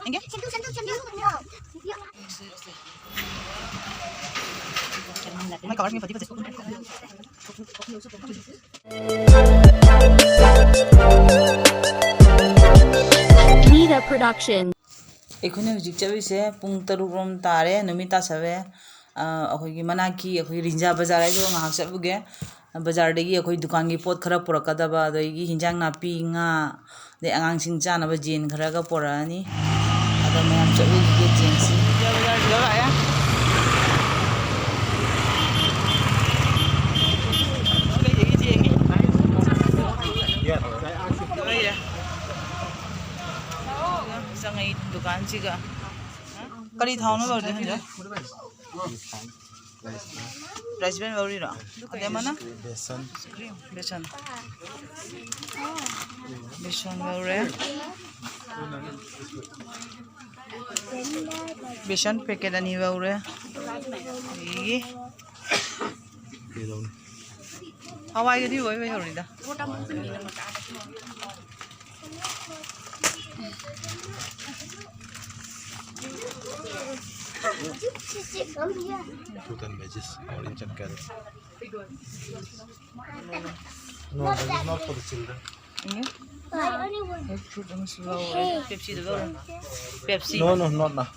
Enggak? May color niya pati. Media production. ꯑꯩꯈꯣꯏꯅ ꯍꯧꯖꯤꯛ ꯆꯠꯂꯤꯁꯦ ꯄꯨꯡ 6 ꯔꯣꯝ ꯇꯥꯔꯦ ꯅꯨꯃꯤꯠ ꯇꯥꯁꯜꯂꯦ ꯑꯩꯈꯣꯏꯒꯤ ꯃꯅꯥꯛꯀꯤ ꯑꯩꯈꯣꯏ ꯔꯤꯟꯖꯥ ꯕꯖꯥꯔ ꯍꯥꯏꯗꯣ ꯉꯥꯏꯍꯥꯛ ꯆꯠꯂꯨꯒꯦ ꯕꯖꯥꯔꯗꯒꯤ ꯑꯩꯈꯣ ꯗꯨꯀꯥꯟꯒꯤ ꯄꯣꯠ ꯈꯔ ꯄꯨꯔꯛꯀꯗꯕ ꯑꯗꯒꯤ ꯍꯤꯟꯖꯥꯡ ꯅꯥꯄꯤ ꯉꯥ ꯑꯗꯩ ꯑꯉꯥꯡꯁꯤꯡ ꯆꯥꯅꯕ ꯖꯦꯟ ꯈꯔꯒ ꯄꯨꯔꯛꯑꯅꯤ ꯑꯗꯣ ꯃꯌꯥꯝ ꯆꯠꯂꯨꯒꯦ ꯖꯦꯟꯁꯤ ꯔꯤꯟꯖꯥ ꯕꯖꯥꯔꯗ ꯂꯥꯛꯑꯦ ꯆꯪꯉꯩ ꯗꯨꯀꯥꯟꯁꯤꯒ ꯀꯔꯤ ꯊꯥꯎꯅꯣ ꯂꯧꯔꯤꯗꯣ ꯍꯟꯖꯥ राइस बहन बाउरी रो अदे मना बेसन बेसन बेसन बाउरे बेसन पैकेट अनि बाउरे ये हवाई गदी होय भाई होरीदा Fruit and veggies, orange and carrot. No, that is not for the children. Fruit and flower. Pepsi the flower. Pepsi. No, not now.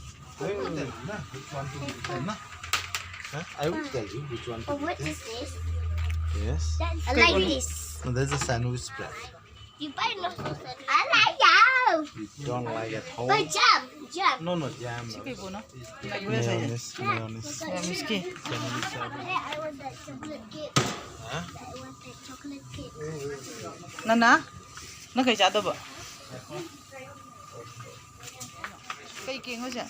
I will tell you which one to What take. is this? Yes. I like this. No, there's a sandwich spread. You buy no I like you. You don't like at home. But jam. No, jam. People no. Mayonnaise. Yeah, miski. I want that chocolate cake. Huh? I want that chocolate cake. Nana, na kay chado ba? Kay king mo siya.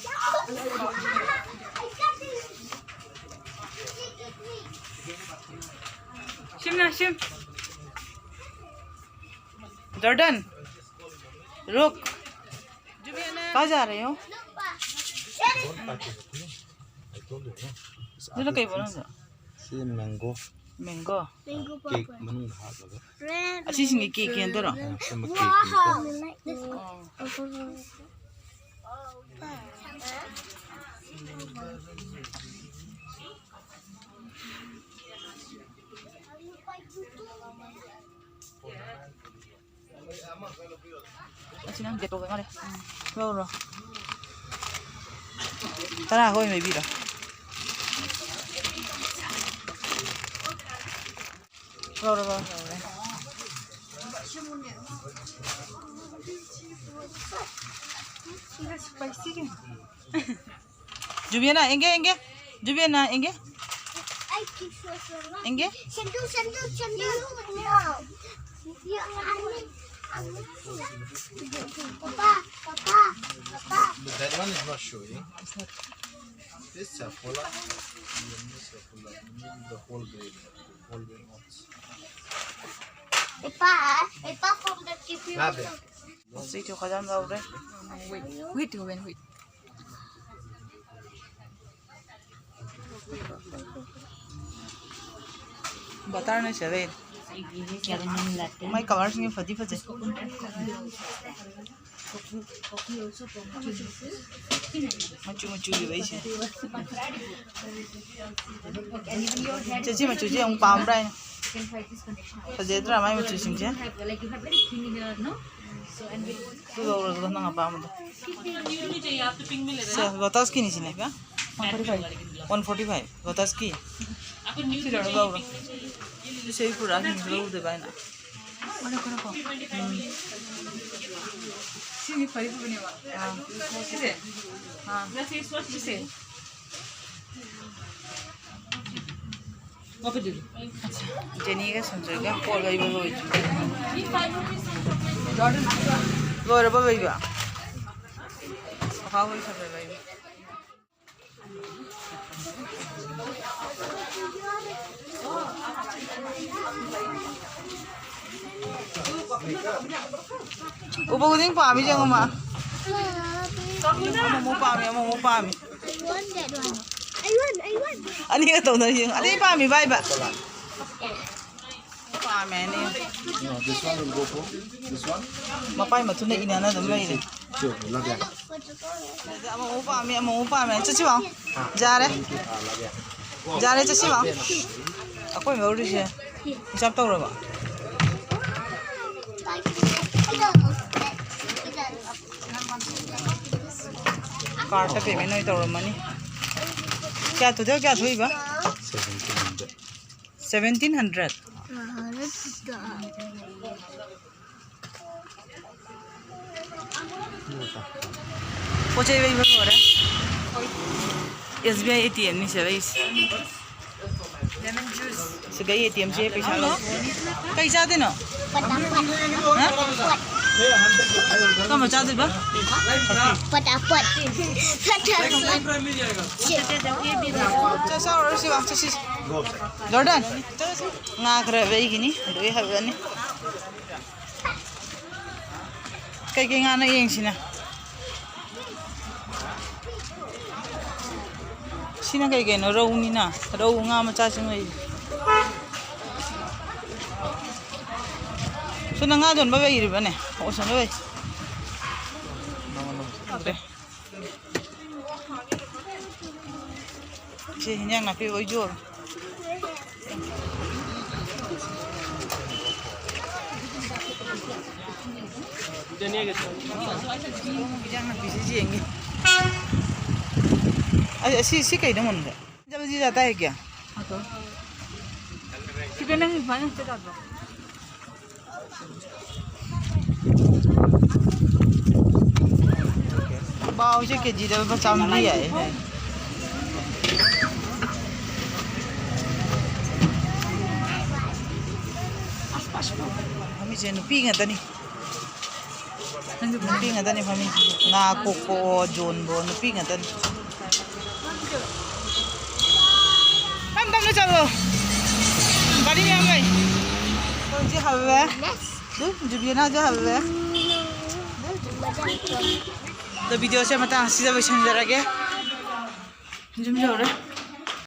Shim na shim. Jordan रुक कहाँ जा रहे हो जरा कहीं बोलो ना See mango. Mango Mango Cake. papa. Manu hot of it. Red. अच्छी सिंगी केक के अंदर Some cake. Wow. I like this अच्छी ना देखो क्या रे रो तारा कोई में भी रो रो Jubiana, enggak Jubiana, enggak I keep so enggak Cendol. No. Yeah, Papa. But that one is not showing. This Sapola. The whole grain. Whole grain oats. Papa from the TV. Grab it. Masih tu khazan dah udah wait बता नहीं सवे मैं cover Singh fuzzy फजे मचू ये वैसे चची मचू जी हम palm रहा है फजे तो हमारे मचू सिंह जी तू लोग तो ना पाम दो से बताओ उसकी नहीं सिने क्या 145 बताओ उसकी फिर लगा उड़ा सही पूरा नहीं लोग दे बाय ना कौन सिंह फरी बने वाला हां वैसे स्वच्छ से वापस दे अच्छा जेनी का संजोगा पोल गई बोलो जॉर्डन गोर बाबा बा खाओ ही सब भाई Upo kuning pami jangan ma. Mau pami. I want that one. I want. Ani ka tahu na yung. Ani pami ba iba. Pamene. No, this one will go for this one. Mapai mà thun ina na dum lai de. Sure, lagya. Ama upa me chachi ba. Jare. Jare chachi ba. Akoi me ori se. Hisab taw ra ba. Card ta payment noi taw ra mani. Kya tu de kya thui ba? 1700. Poche vei ba ora. SBI ATM ni se veis. Lemon juice. Segai ATM se paisa lo. Kai cha de no? Ka ma cha de ba? Fatapat. Cha sa ora si ba cha si. Jordan. Nga kra vei gini. Doi ha ba ni. Kai ke nga na yeng sina. Sina kai ke no rau ni na. Rau nga ma cha sing ei. So na nga don ba vei ri ba ne? O so no vei. Si hinyang na pi oi jor. Hinyang na pi si jengi. Si kai da mon da. Jab ji jata hai kya? Bao chứ cái gì đâu có trăm đi vậy. Kami je nupi ngata ni. Nupi ngata ni kami. Na koko John bo nupi ngata ni. Tam na chalo. Bari ni amai. Kau je hawe. Du, jubiana je hawe. The video se matang sida baisan jarage. Jum jore.